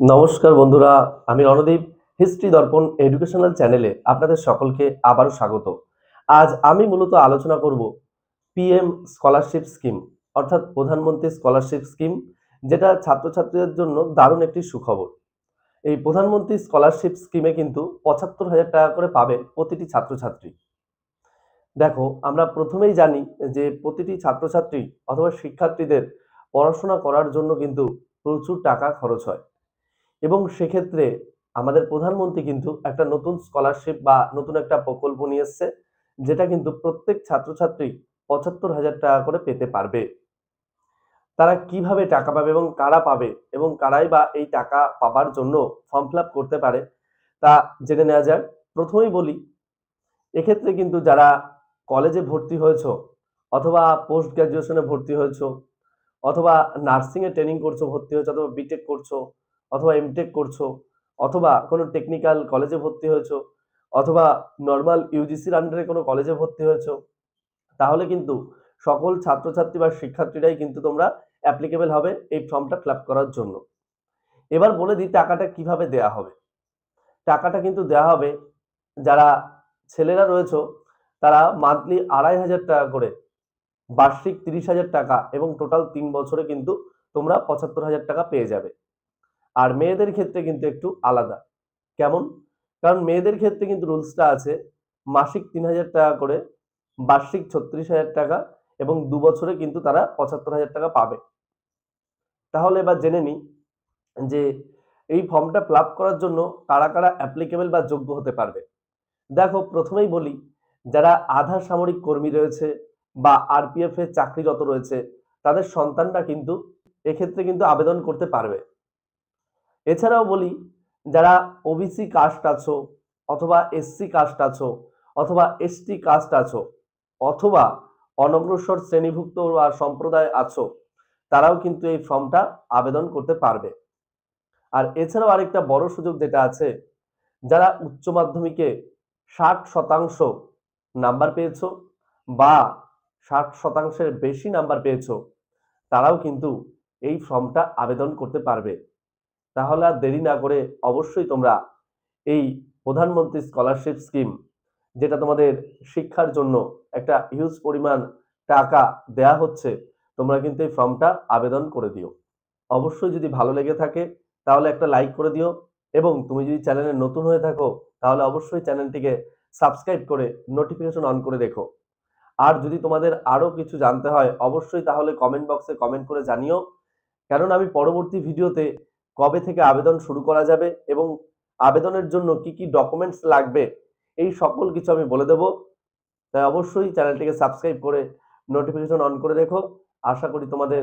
নমস্কার বন্ধুরা, আমি রণদীপ। হিস্ট্রি দর্পণ এডুকেশনাল চ্যানেলে আপনাদের সকলকে আবারও স্বাগত। আজ আমি মূলত আলোচনা করব পিএম স্কলারশিপ স্কিম, অর্থাৎ প্রধানমন্ত্রী স্কলারশিপ স্কিম, যেটা ছাত্রছাত্রীদের জন্য দারুণ একটি সুখবর। এই প্রধানমন্ত্রী স্কলারশিপ স্কিমে কিন্তু ৭৫,০০০ টাকা করে পাবে প্রতিটি ছাত্রছাত্রী। দেখো, আমরা প্রথমেই জানি যে প্রতিটি ছাত্রছাত্রী অথবা শিক্ষার্থীদের পড়াশোনা করার জন্য কিন্তু প্রচুর টাকা খরচ হয়, এবং সেক্ষেত্রে আমাদের প্রধানমন্ত্রী কিন্তু একটা নতুন স্কলারশিপ বা নতুন একটা প্রকল্প নিয়ে এসছে, যেটা কিন্তু প্রত্যেক ছাত্রছাত্রী ৭৫,০০০ টাকা করে পেতে পারবে। তারা কিভাবে টাকা পাবে এবং কারা পাবে এবং কারাই বা এই টাকা পাবার জন্য ফর্ম ফিল আপ করতে পারে, তা জেনে নেওয়া যাক। প্রথমেই বলি, এক্ষেত্রে কিন্তু যারা কলেজে ভর্তি হয়েছো, অথবা পোস্ট গ্রাজুয়েশনে ভর্তি হয়েছো, অথবা নার্সিং এ ট্রেনিং করছো, ভর্তি হয়েছো, অথবা বিটেক করছো, অথবা এমটেক করছো, অথবা কোনো টেকনিক্যাল কলেজে ভর্তি হয়েছো, অথবা নর্মাল ইউজিসির আন্ডারে কোনো কলেজে ভর্তি হয়েছো, তাহলে কিন্তু সকল ছাত্রছাত্রী বা শিক্ষার্থীরাই কিন্তু তোমরা অ্যাপ্লিকেবল হবে এই ফর্মটা ফিল আপ করার জন্য। এবার বলে দিই টাকাটা কিভাবে দেয়া হবে। টাকাটা কিন্তু দেয়া হবে, যারা ছেলেরা রয়েছে তারা মান্থলি ২৫০০ টাকা করে, বার্ষিক ৩০,০০০ টাকা, এবং টোটাল ৩ বছরে কিন্তু তোমরা ৭৫,০০০ টাকা পেয়ে যাবে। আর মেয়েদের ক্ষেত্রে কিন্তু একটু আলাদা। কেমন? কারণ মেয়েদের ক্ষেত্রে কিন্তু রুলসটা আছে মাসিক ৩,০০০ টাকা করে, বার্ষিক ৩৬,০০০ টাকা, এবং ২ বছরে কিন্তু তারা ৭৫,০০০ টাকা পাবে। তাহলে এবার জেনে নিই যে এই ফর্মটা ফিল আপ করার জন্য কারা কারা অ্যাপ্লিকেবল বা যোগ্য হতে পারবে। দেখো, প্রথমেই বলি, যারা আধা সামরিক কর্মী রয়েছে বা আরপিএফ এ চাকরিরত রয়েছে, তাদের সন্তানরা কিন্তু এক্ষেত্রে কিন্তু আবেদন করতে পারবে। এছাড়াও বলি, যারা ওবিসি কাস্ট আছো, অথবা এসসি কাস্ট আছো, অথবা এসটি কাস্ট আছো, অথবা অনগ্রসর শ্রেণীভুক্ত আর সম্প্রদায় আছো, তারাও কিন্তু এই ফর্মটা আবেদন করতে পারবে। আর এছাড়াও আরেকটা বড় সুযোগ যেটা আছে, যারা উচ্চ মাধ্যমিকে ৬০% নাম্বার পেয়েছো বা ৬০%-এর বেশি নাম্বার পেয়েছো, তারাও কিন্তু এই ফর্মটা আবেদন করতে পারবে। তাহলে আর দেরি না করে অবশ্যই তোমরা এই প্রধানমন্ত্রী স্কলারশিপ স্কিম, যেটা তোমাদের শিক্ষার জন্য একটা হিউজ পরিমাণ টাকা দেয়া হচ্ছে, তোমরা কিন্তু এই ফর্মটা আবেদন করে দিও। অবশ্যই যদি ভালো লেগে থাকে তাহলে একটা লাইক করে দিও, এবং তুমি যদি চ্যানেলে নতুন হয়ে থাকো তাহলে অবশ্যই চ্যানেলটিকে সাবস্ক্রাইব করে নোটিফিকেশন অন করে রেখো। আর যদি তোমাদের আরো কিছু জানতে হয় অবশ্যই তাহলে কমেন্ট বক্সে কমেন্ট করে জানিও, কারণ আমি পরবর্তী ভিডিওতে কবে থেকে আবেদন শুরু করা যাবে এবং আবেদনের জন্য কি কি ডকুমেন্টস লাগবে, এই সকল কিছু আমি বলে দেব। তাই অবশ্যই চ্যানেলটিকে সাবস্ক্রাইব করে নোটিফিকেশন অন করে রেখো। আশা করি তোমাদের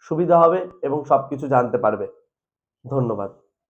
সুবিধা হবে এবং সবকিছু জানতে পারবে। ধন্যবাদ।